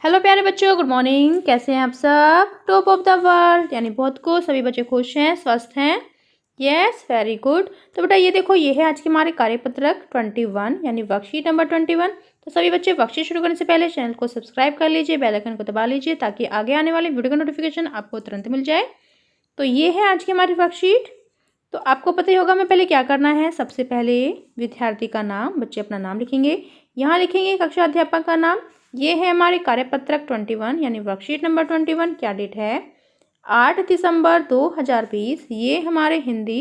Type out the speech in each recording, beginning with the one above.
Hello प्यारे बच्चों, good morning. कैसे हैं आप सब? टॉप ऑफ द वर्ल्ड यानी बहुत को सभी बच्चे खुश हैं, स्वस्थ हैं। Yes, very good. तो बेटा ये देखो, ये है आज के हमारे कार्यपत्रक 21 यानी वर्कशीट नंबर 21। तो सभी बच्चे वर्कशीट शुरू करने से पहले चैनल को सब्सक्राइब कर लीजिए, बेल आइकन को दबा लीजिए ताकि आगे आने वाली वीडियो का नोटिफिकेशन आपको तुरंत मिल जाए। तो ये है आज की हमारी वर्कशीट। तो आपको पता ही होगा हमें पहले क्या करना है। सबसे पहले विद्यार्थी का नाम, बच्चे अपना नाम लिखेंगे। यहाँ लिखेंगे कक्षा अध्यापक का नाम। ये है हमारे कार्यपत्रक 21 यानी वर्कशीट नंबर 21। क्या डेट है? 8 दिसंबर 2020। ये हमारे हिंदी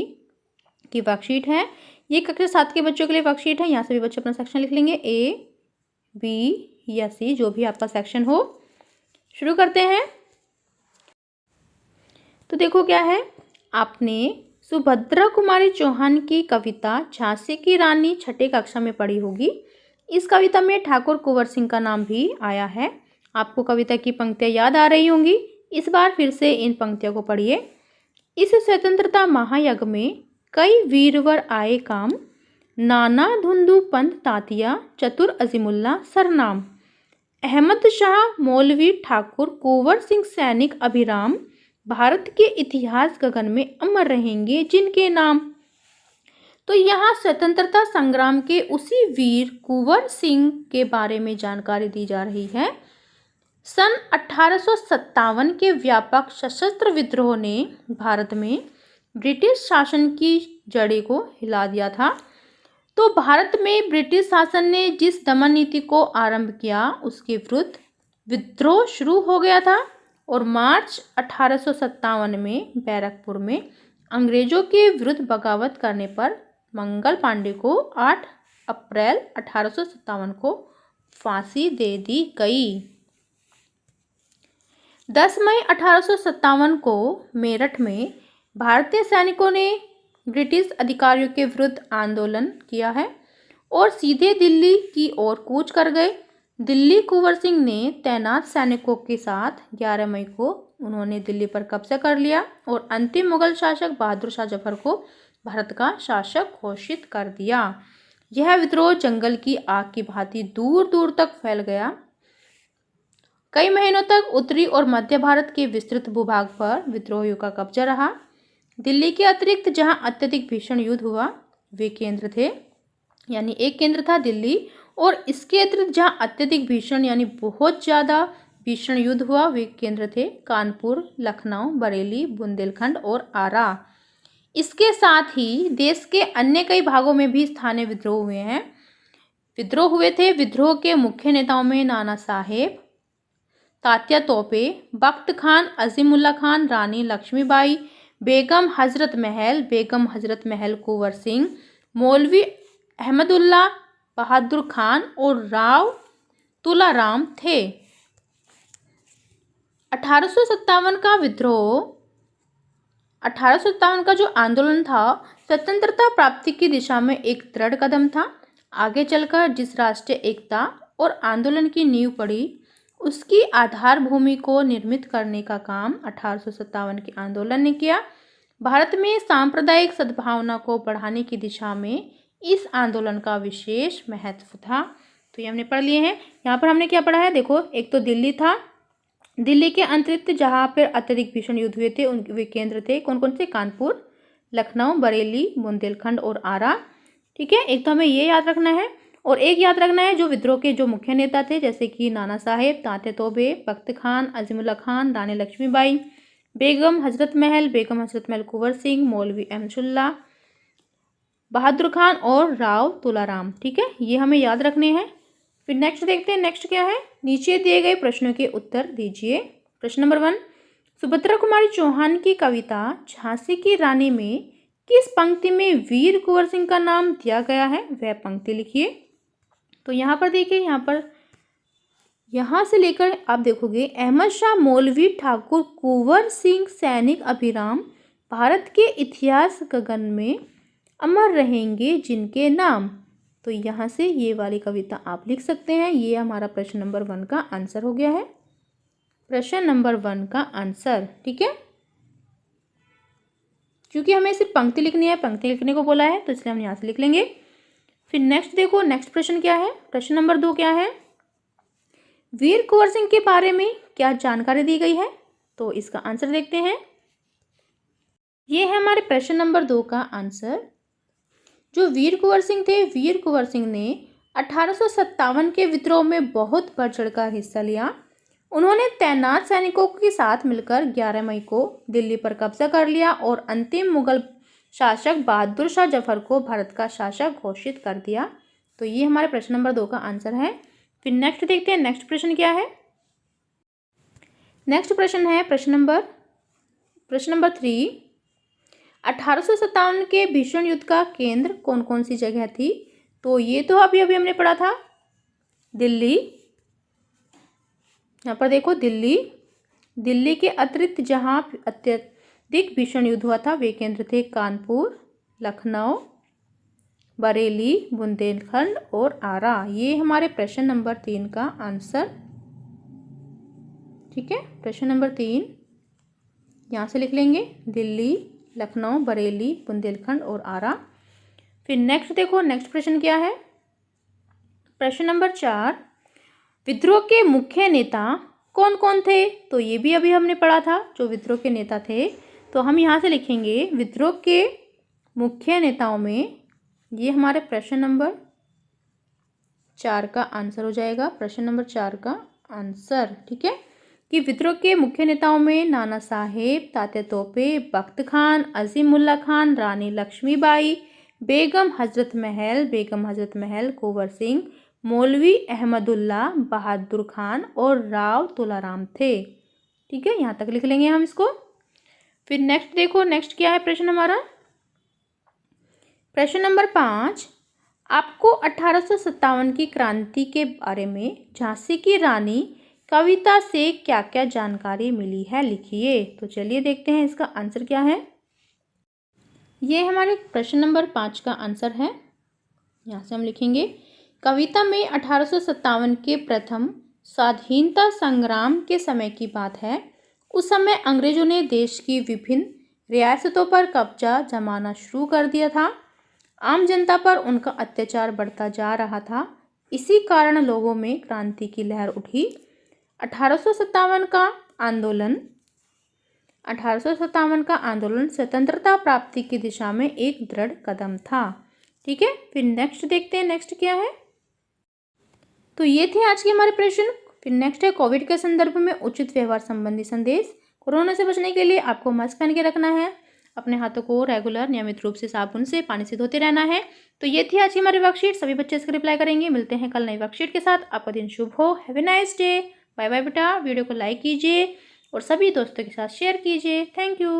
की वर्कशीट है। ये कक्षा 7 के बच्चों के लिए वर्कशीट है। यहाँ से भी बच्चे अपना सेक्शन लिख लेंगे, ए, बी या सी, जो भी आपका सेक्शन हो। शुरू करते हैं। तो देखो क्या है, आपने सुभद्रा कुमारी चौहान की कविता झांसी की रानी छठे कक्षा में पढ़ी होगी। इस कविता में ठाकुर कुंवर सिंह का नाम भी आया है। आपको कविता की पंक्तियां याद आ रही होंगी। इस बार फिर से इन पंक्तियों को पढ़िए। इस स्वतंत्रता महायज्ञ में कई वीरवर आए काम, नाना धुंधु पंत तातिया चतुर अजीमुल्ला सरनाम, अहमद शाह मौलवी ठाकुर कुंवर सिंह सैनिक अभिराम, भारत के इतिहास गगन में अमर रहेंगे जिनके नाम। तो यहाँ स्वतंत्रता संग्राम के उसी वीर कुंवर सिंह के बारे में जानकारी दी जा रही है। सन 1857 के व्यापक सशस्त्र विद्रोह ने भारत में ब्रिटिश शासन की जड़ें को हिला दिया था। तो भारत में ब्रिटिश शासन ने जिस दमन नीति को आरंभ किया उसके विरुद्ध विद्रोह शुरू हो गया था और मार्च 1857 में बैरकपुर में अंग्रेजों के विरुद्ध बगावत करने पर मंगल पांडे को 8 अप्रैल 1857 को फांसी दे दी गई। 10 मई 1857 को मेरठ में भारतीय सैनिकों ने ब्रिटिश अधिकारियों के विरुद्ध आंदोलन किया है और सीधे दिल्ली की ओर कूच कर गए। दिल्ली कुंवर सिंह ने तैनात सैनिकों के साथ 11 मई को उन्होंने दिल्ली पर कब्जा कर लिया और अंतिम मुगल शासक बहादुर शाह जफर को भारत का शासक घोषित कर दिया। यह विद्रोह जंगल की आग की भांति दूर दूर तक फैल गया। कई महीनों तक उत्तरी और मध्य भारत के विस्तृत भूभाग पर विद्रोहियों का कब्जा रहा। दिल्ली के अतिरिक्त जहां अत्यधिक भीषण युद्ध हुआ वे केंद्र थे, यानी एक केंद्र था दिल्ली, और इसके अतिरिक्त जहां अत्यधिक भीषण यानी बहुत ज़्यादा भीषण युद्ध हुआ वे केंद्र थे कानपुर, लखनऊ, बरेली, बुंदेलखंड और आरा। इसके साथ ही देश के अन्य कई भागों में भी स्थानीय विद्रोह हुए थे। विद्रोह के मुख्य नेताओं में नाना साहेब, तात्या तोपे, बख्त खान, अजीमुल्ला खान, रानी लक्ष्मीबाई, बेगम हजरत महल कुंवर सिंह, मौलवी अहमदुल्ला, बहादुर खान और राव तुलाराम थे। 1857 का विद्रोह, 1857 का जो आंदोलन था स्वतंत्रता प्राप्ति की दिशा में एक दृढ़ कदम था। आगे चलकर जिस राष्ट्रीय एकता और आंदोलन की नींव पड़ी उसकी आधार भूमि को निर्मित करने का काम 1857 के आंदोलन ने किया। भारत में सांप्रदायिक सद्भावना को बढ़ाने की दिशा में इस आंदोलन का विशेष महत्व था। तो ये हमने पढ़ लिए हैं। यहाँ पर हमने क्या पढ़ा है, देखो, एक तो दिल्ली था। दिल्ली के अतिरिक्त जहाँ पर अत्यधिक भीषण युद्ध हुए थे उनके वे केंद्र थे कौन कौन से? कानपुर, लखनऊ, बरेली, बुंदेलखंड और आरा। ठीक है, एक तो हमें ये याद रखना है और एक याद रखना है जो विद्रोह के जो मुख्य नेता थे जैसे कि नाना साहेब, तात्या तोबे, बख्त खान, अजीमुल्ला खान, रानी लक्ष्मीबाई, बेगम हजरत महल कुंवर सिंह, मौलवी अहमदुल्ला, बहादुर खान और राव तुलाराम। ठीक है, ये हमें याद रखने हैं। फिर नेक्स्ट देखते हैं। नेक्स्ट क्या है, नीचे दिए गए प्रश्नों के उत्तर दीजिए। प्रश्न नंबर 1, सुभद्रा कुमारी चौहान की कविता झांसी की रानी में किस पंक्ति में वीर कुंवर सिंह का नाम दिया गया है वह पंक्ति लिखिए। तो यहाँ पर देखिए, यहाँ से लेकर आप देखोगे अहमद शाह मौलवी ठाकुर कुंवर सिंह सैनिक अभिराम, भारत के इतिहास गगन में अमर रहेंगे जिनके नाम। तो यहाँ से ये वाली कविता आप लिख सकते हैं। ये हमारा प्रश्न नंबर 1 का आंसर हो गया है। प्रश्न नंबर 1 का आंसर, ठीक है, क्योंकि हमें सिर्फ पंक्ति लिखनी है, पंक्ति लिखने को बोला है तो इसलिए हम यहाँ से लिख लेंगे। फिर नेक्स्ट देखो, नेक्स्ट प्रश्न क्या है, प्रश्न नंबर 2 क्या है, वीर कुंवर सिंह के बारे में क्या जानकारी दी गई है? तो इसका आंसर देखते हैं। ये है हमारे प्रश्न नंबर 2 का आंसर। जो वीर कुंवर सिंह थे, वीर कुंवर सिंह ने 1857 के विद्रोह में बहुत बढ़ चढ़कर हिस्सा लिया। उन्होंने तैनात सैनिकों के साथ मिलकर 11 मई को दिल्ली पर कब्जा कर लिया और अंतिम मुगल शासक बहादुर शाह जफर को भारत का शासक घोषित कर दिया। तो ये हमारे प्रश्न नंबर 2 का आंसर है। फिर नेक्स्ट देखते हैं, नेक्स्ट प्रश्न क्या है। नेक्स्ट प्रश्न है प्रश्न नंबर 3। 1857 के भीषण युद्ध का केंद्र कौन कौन सी जगह थी? तो ये तो अभी अभी हमने पढ़ा था, दिल्ली। यहाँ पर देखो दिल्ली के अतिरिक्त जहाँ अत्यधिक भीषण युद्ध हुआ था वे केंद्र थे कानपुर, लखनऊ, बरेली, बुंदेलखंड और आरा। ये हमारे प्रश्न नंबर 3 का आंसर। ठीक है, प्रश्न नंबर 3 यहाँ से लिख लेंगे, दिल्ली, लखनऊ, बरेली, बुंदेलखंड और आरा। फिर नेक्स्ट देखो, नेक्स्ट प्रश्न क्या है। प्रश्न नंबर 4। विद्रोह के मुख्य नेता कौन कौन थे? तो ये भी अभी हमने पढ़ा था, जो विद्रोह के नेता थे। तो हम यहाँ से लिखेंगे विद्रोह के मुख्य नेताओं में, ये हमारे प्रश्न नंबर 4 का आंसर हो जाएगा, प्रश्न नंबर 4 का आंसर। ठीक है, कि विद्रोह के मुख्य नेताओं में नाना साहेब, तात्या तोपे, बख्त खान, अजीमुल्ला खान, रानी लक्ष्मीबाई, बेगम हजरत महल, कुंवर सिंह, मौलवी अहमदुल्ला, बहादुर खान और राव तुलाराम थे। ठीक है, यहाँ तक लिख लेंगे हम इसको। फिर नेक्स्ट देखो, नेक्स्ट क्या है प्रश्न हमारा। प्रश्न नंबर 5। आपको 1857 की क्रांति के बारे में झांसी की रानी कविता से क्या क्या जानकारी मिली है, लिखिए। तो चलिए देखते हैं इसका आंसर क्या है। ये हमारे प्रश्न नंबर 5 का आंसर है। यहाँ से हम लिखेंगे, कविता में 1857 के प्रथम स्वाधीनता संग्राम के समय की बात है। उस समय अंग्रेजों ने देश की विभिन्न रियासतों पर कब्जा जमाना शुरू कर दिया था। आम जनता पर उनका अत्याचार बढ़ता जा रहा था। इसी कारण लोगों में क्रांति की लहर उठी। 1857 का आंदोलन स्वतंत्रता प्राप्ति की दिशा में एक दृढ़ कदम था। ठीक है, फिर नेक्स्ट देखते हैं, नेक्स्ट क्या है। तो ये थे आज के हमारे प्रश्न। फिर नेक्स्ट है, कोविड के संदर्भ में उचित व्यवहार संबंधी संदेश। कोरोना से बचने के लिए आपको मास्क पहन के रखना है, अपने हाथों को रेगुलर नियमित रूप से साबुन से, पानी से धोते रहना है। तो ये थी आज की हमारी वर्कशीट। सभी बच्चे इसका रिप्लाई करेंगे। मिलते हैं कल नई वर्कशीट के साथ। आपका दिन शुभ हो। Have a nice day. Bye bye बेटा। वीडियो को लाइक कीजिए और सभी दोस्तों के साथ शेयर कीजिए। Thank you.